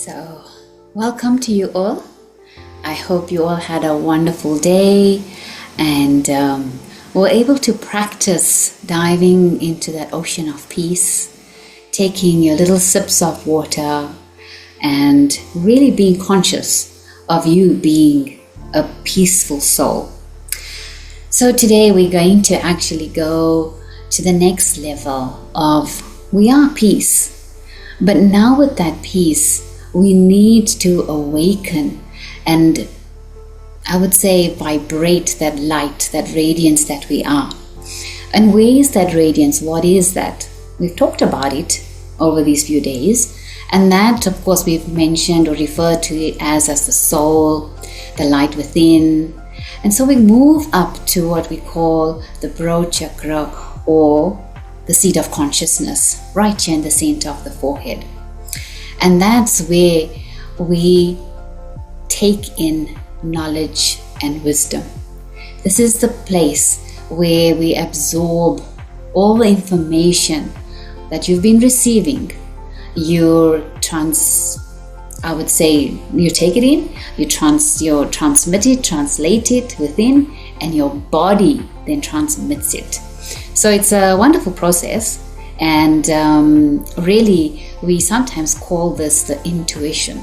So, welcome to you all. I hope you all had a wonderful day and were able to practice diving into that ocean of peace, taking your little sips of water and really being conscious of you being a peaceful soul. So today we're going to actually go to the next level of we are peace, but now with that peace we need to awaken and I would say vibrate that light, that radiance that we are. And where is that radiance? What is that? We've talked about it over these few days, and that of course we've mentioned or referred to it as the soul, the light within. And so we move up to what we call the broad chakra or the seat of consciousness, right here in the center of the forehead. And that's where we take in knowledge and wisdom. This is the place where we absorb all the information that you've been receiving. You take it in, you transmit it, translate it within, and your body then transmits it. So it's a wonderful process, and really we sometimes call this the intuition.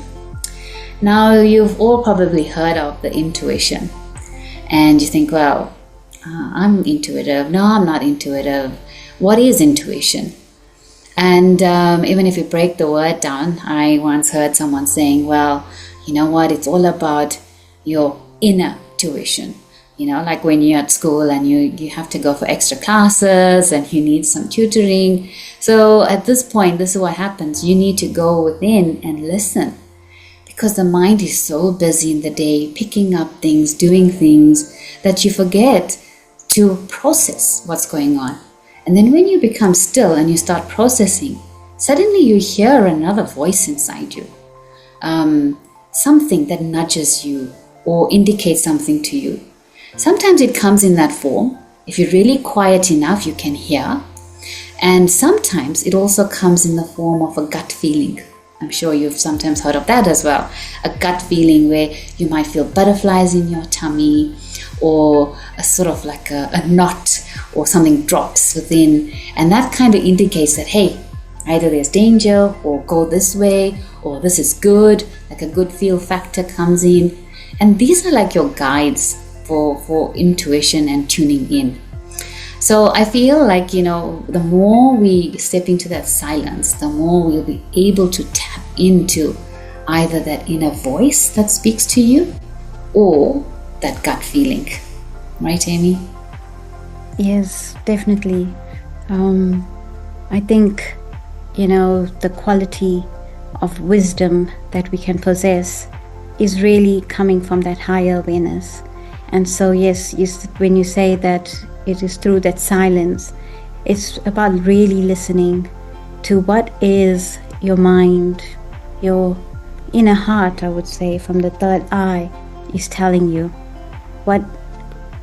Now you've all probably heard of the intuition, and you think, well, I'm intuitive. No, I'm not intuitive. What is intuition? And even if you break the word down, I once heard someone saying, well, you know what, it's all about your inner tuition. You know, like when you're at school and you have to go for extra classes and you need some tutoring. So at this point, this is what happens. You need to go within and listen, because the mind is so busy in the day, picking up things, doing things, that you forget to process what's going on. And then when you become still and you start processing, suddenly you hear another voice inside you. Something that nudges you or indicates something to you. Sometimes it comes in that form. If you're really quiet enough, you can hear. And sometimes it also comes in the form of a gut feeling. I'm sure you've sometimes heard of that as well. A gut feeling where you might feel butterflies in your tummy, or a sort of like a knot, or something drops within. And that kind of indicates that, hey, either there's danger, or go this way, or this is good, like a good feel factor comes in. And these are like your guides for intuition and tuning in. So I feel like, the more we step into that silence, the more we'll be able to tap into either that inner voice that speaks to you or that gut feeling. Right, Amy? Yes, definitely. I think, the quality of wisdom that we can possess is really coming from that higher awareness. And so, yes, when you say that it is through that silence, it's about really listening to what is your mind, your inner heart, I would say, from the third eye is telling you what,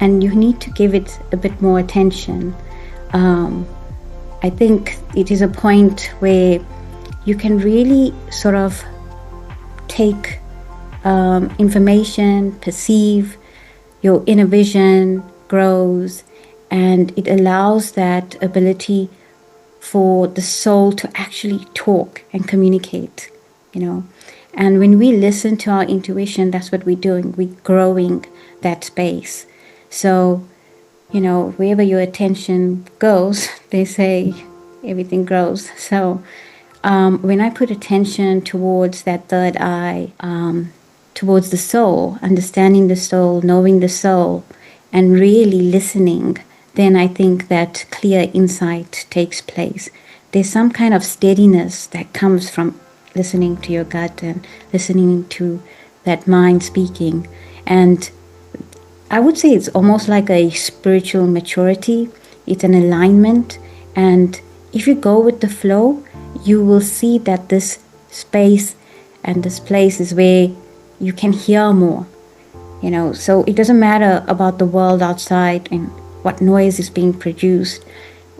and you need to give it a bit more attention. I think it is a point where you can really sort of take information, perceive, your inner vision grows, and it allows that ability for the soul to actually talk and communicate, And when we listen to our intuition, that's what we're doing. We're growing that space. So, wherever your attention goes, they say everything grows. So when I put attention towards that third eye, towards the soul, understanding the soul, knowing the soul, and really listening, then I think that clear insight takes place. There's some kind of steadiness that comes from listening to your gut and listening to that mind speaking. And I would say it's almost like a spiritual maturity. It's an alignment. And if you go with the flow, you will see that this space and this place is where you can hear more, so it doesn't matter about the world outside and what noise is being produced.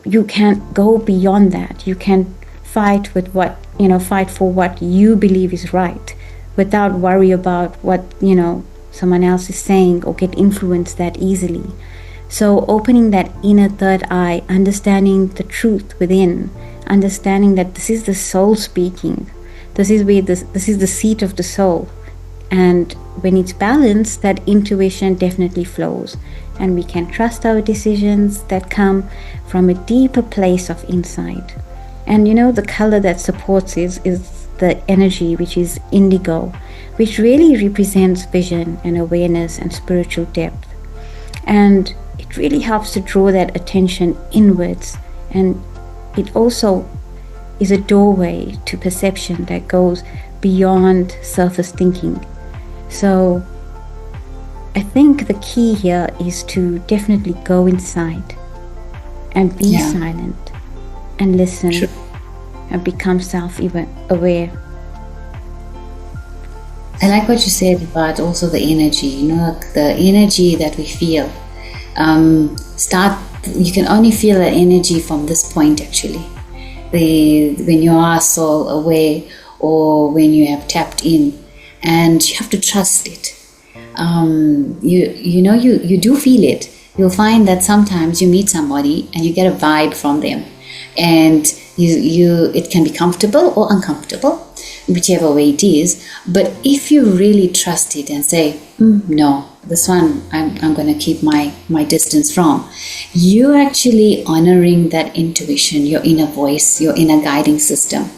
You can go beyond that. You can fight for what you believe is right, without worry about what someone else is saying, or get influenced that easily. So opening that inner third eye, understanding the truth within, understanding that this is the soul speaking, this is the seat of the soul, and when it's balanced, that intuition definitely flows, and we can trust our decisions that come from a deeper place of insight. And the color that supports is the energy, which is indigo, which really represents vision and awareness and spiritual depth. And it really helps to draw that attention inwards, and it also is a doorway to perception that goes beyond surface thinking. So I think the key here is to definitely go inside and be silent and listen. Sure. And become self-aware. I like what you said about also the energy, the energy that we feel. You can only feel the energy from this point, actually. When you are soul aware, or when you have tapped in, and you have to trust it. You do feel it. You'll find that sometimes you meet somebody and you get a vibe from them, and it can be comfortable or uncomfortable, whichever way it is. But if you really trust it and say, no, this one I'm going to keep my distance from, you're actually honoring that intuition, your inner voice, your inner guiding system.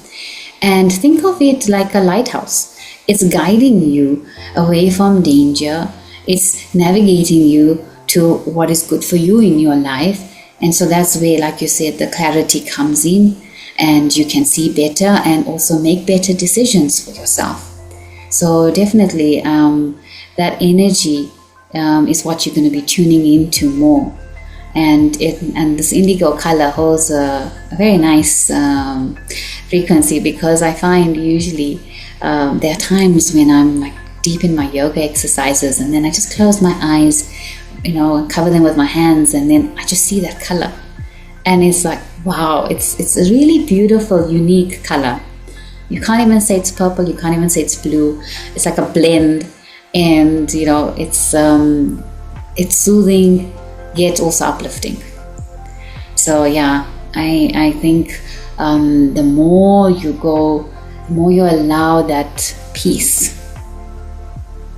And think of it like a lighthouse. It's guiding you away from danger. It's navigating you to what is good for you in your life. And so that's where, like you said, the clarity comes in, and you can see better and also make better decisions for yourself. So definitely that energy is what you're going to be tuning into more. And this indigo color holds a very nice frequency, because I find usually there are times when I'm like deep in my yoga exercises, and then I just close my eyes, cover them with my hands, and then I just see that color, and it's like, wow, it's a really beautiful, unique color. You can't even say it's purple, you can't even say it's blue. It's like a blend, and it's soothing yet also uplifting. So yeah, I think the more you go, the more you allow that peace,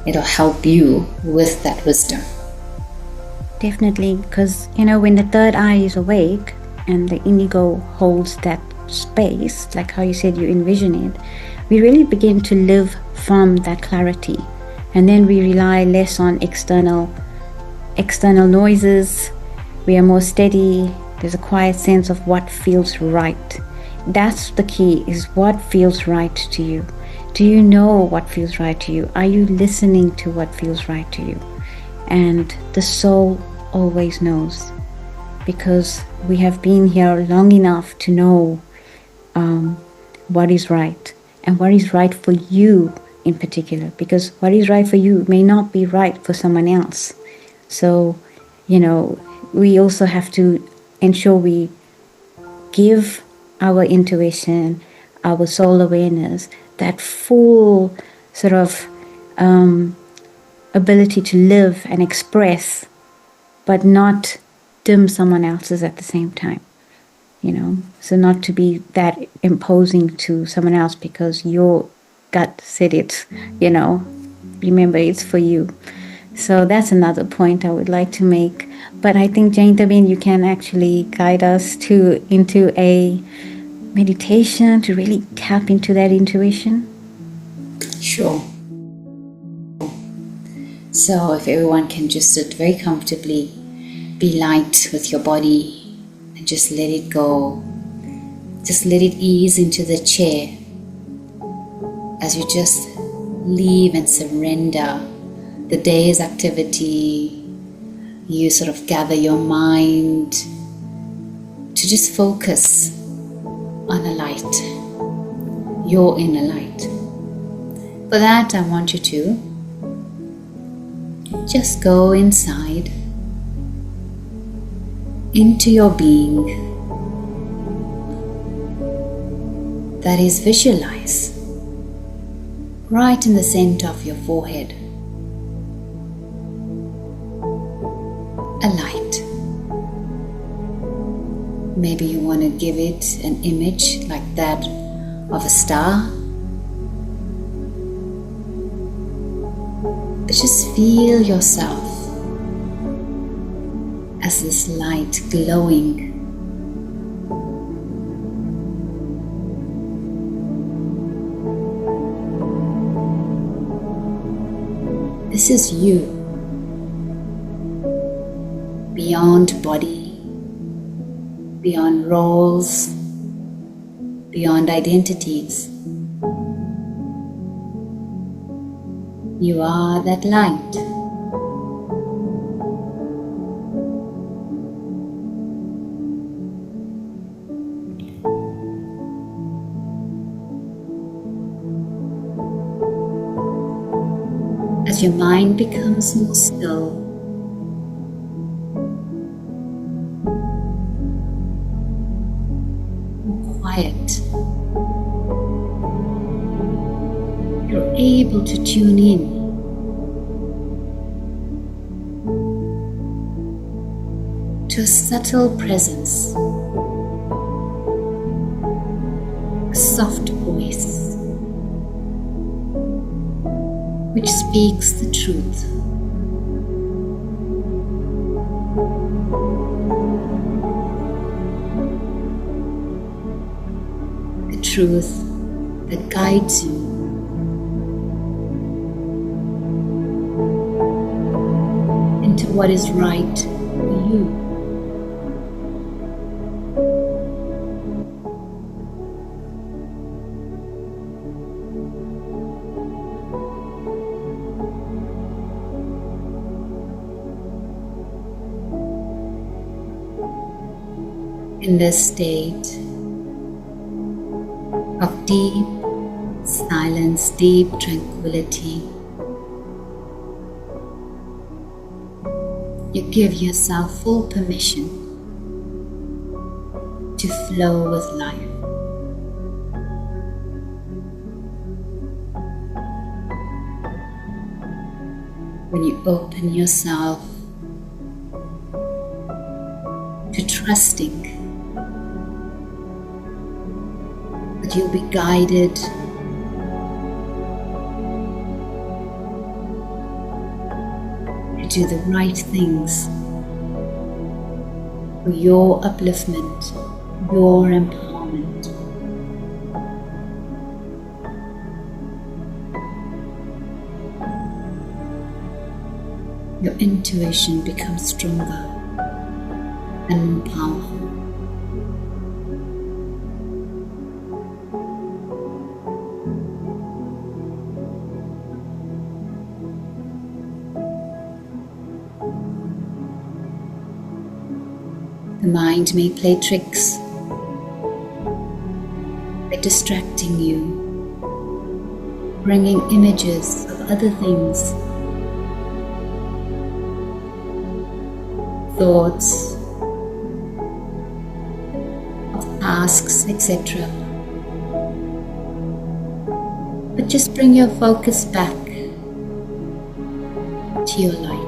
it'll help you with that wisdom. Definitely, because when the third eye is awake and the indigo holds that space, like how you said you envision it, we really begin to live from that clarity, and then we rely less on external noises. We are more steady. There's a quiet sense of what feels right. That's the key, is what feels right to you. Do you know what feels right to you? Are you listening to what feels right to you? And the soul always knows, because we have been here long enough to know what is right, and what is right for you in particular, because what is right for you may not be right for someone else. So, we also have to ensure we give our intuition, our soul awareness, that full sort of ability to live and express, but not dim someone else's at the same time. So not to be that imposing to someone else because your gut said it, remember, it's for you. So that's another point I would like to make. But I think, Jaintabin, you can actually guide us into a meditation to really tap into that intuition. Sure. So if everyone can just sit very comfortably, be light with your body, and just let it go. Just let it ease into the chair as you just leave and surrender the day's activity. You sort of gather your mind to just focus on a light, your inner light. For that, I want you to just go inside into your being That is, visualize right in the center of your forehead a light. Maybe you want to give it an image like that of a star. But just feel yourself as this light glowing. This is you, beyond body, beyond roles, beyond identities. You are that light. As your mind becomes more still, more quiet, you're able to tune in to a subtle presence, a soft voice which speaks the truth. The truth that guides you into what is right for you. In this state of deep silence, deep tranquility, you give yourself full permission to flow with life. When you open yourself to trusting that you'll be guided to do the right things for your upliftment, your empowerment. Your intuition becomes stronger and more powerful. The mind may play tricks by distracting you, bringing images of other things, thoughts, of tasks, etc. But just bring your focus back to your light.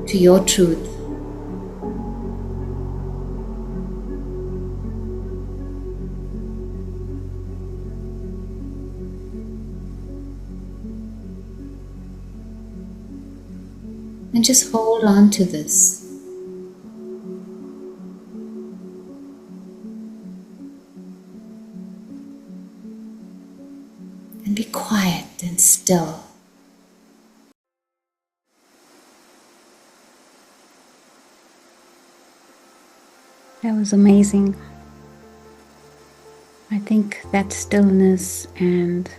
To your truth. And just hold on to this. And be quiet and still. That was amazing. I think that stillness and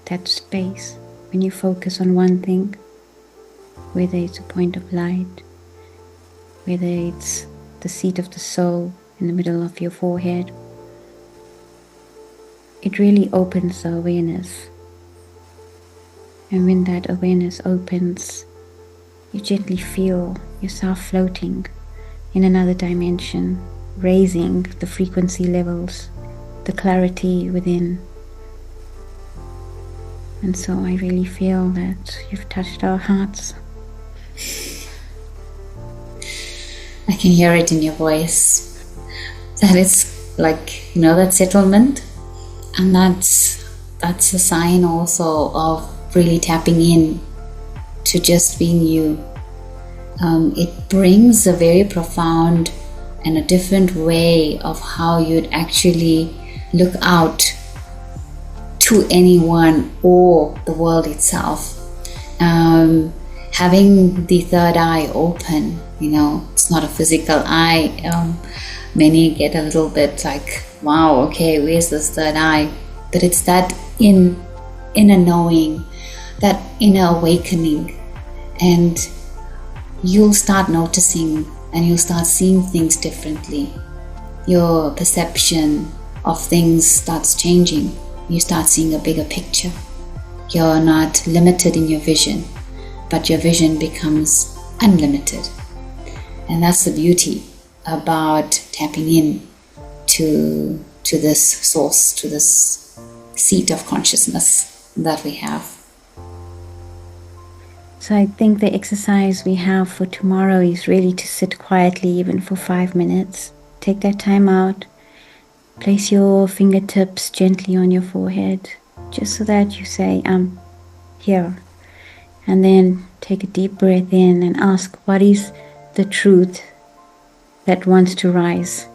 that space, when you focus on one thing, whether it's a point of light, whether it's the seat of the soul in the middle of your forehead, it really opens the awareness. And when that awareness opens, you gently feel yourself floating in another dimension, raising the frequency levels, the clarity within. And so I really feel that you've touched our hearts. I can hear it in your voice. That it's like, that settlement. And that's a sign also of really tapping in to just being you. It brings a very profound and a different way of how you'd actually look out to anyone or the world itself. Having the third eye open, it's not a physical eye. Many get a little bit like, wow, okay, where's this third eye? But it's that inner knowing, that inner awakening, and you'll start noticing and you'll start seeing things differently. Your perception of things starts changing. You start seeing a bigger picture. You're not limited in your vision, but your vision becomes unlimited. And that's the beauty about tapping in to this source, to this seat of consciousness that we have. So I think the exercise we have for tomorrow is really to sit quietly, even for 5 minutes. Take that time out. Place your fingertips gently on your forehead, just so that you say, I'm here. And then take a deep breath in and ask, what is the truth that wants to rise?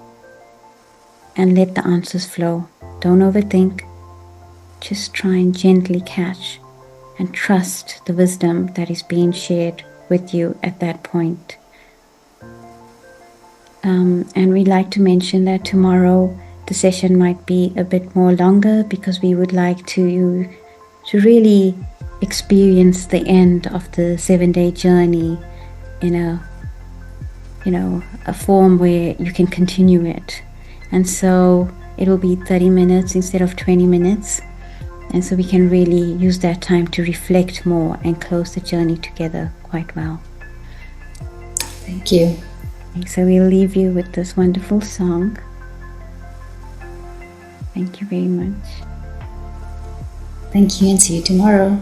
And let the answers flow. Don't overthink. Just try and gently catch and trust the wisdom that is being shared with you at that point. And we'd like to mention that tomorrow the session might be a bit more longer, because we would like to really experience the end of the 7-day journey in a form where you can continue it. And so it will be 30 minutes instead of 20 minutes. And so we can really use that time to reflect more and close the journey together quite well. Thank you. Okay, so we'll leave you with this wonderful song. Thank you very much. Thank you, and see you tomorrow.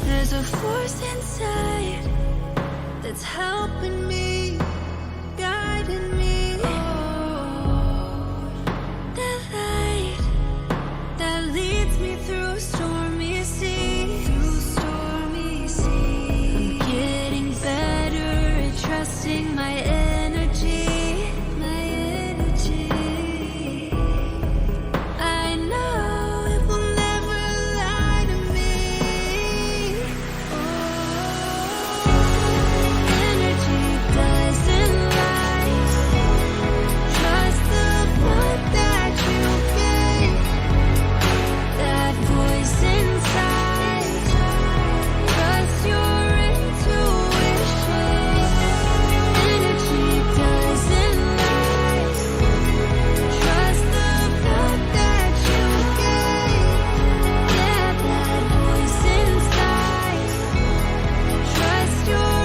There's a force inside that's helping me, guiding me. The light that leads me through stormy seas. I'm getting better at trusting my energy. I know it will never lie to me. Energy doesn't lie. Trust the blood that you gave. That voice inside. Trust your intuition. Energy doesn't lie. Trust the blood that you gave. Yeah, that voice inside. Trust your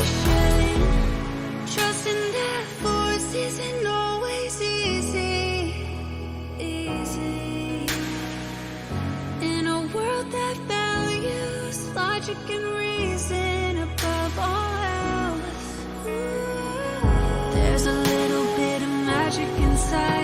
intuition. Trusting that force isn't always easy. In a world that values logic and reason above all else, there's a little bit of magic inside.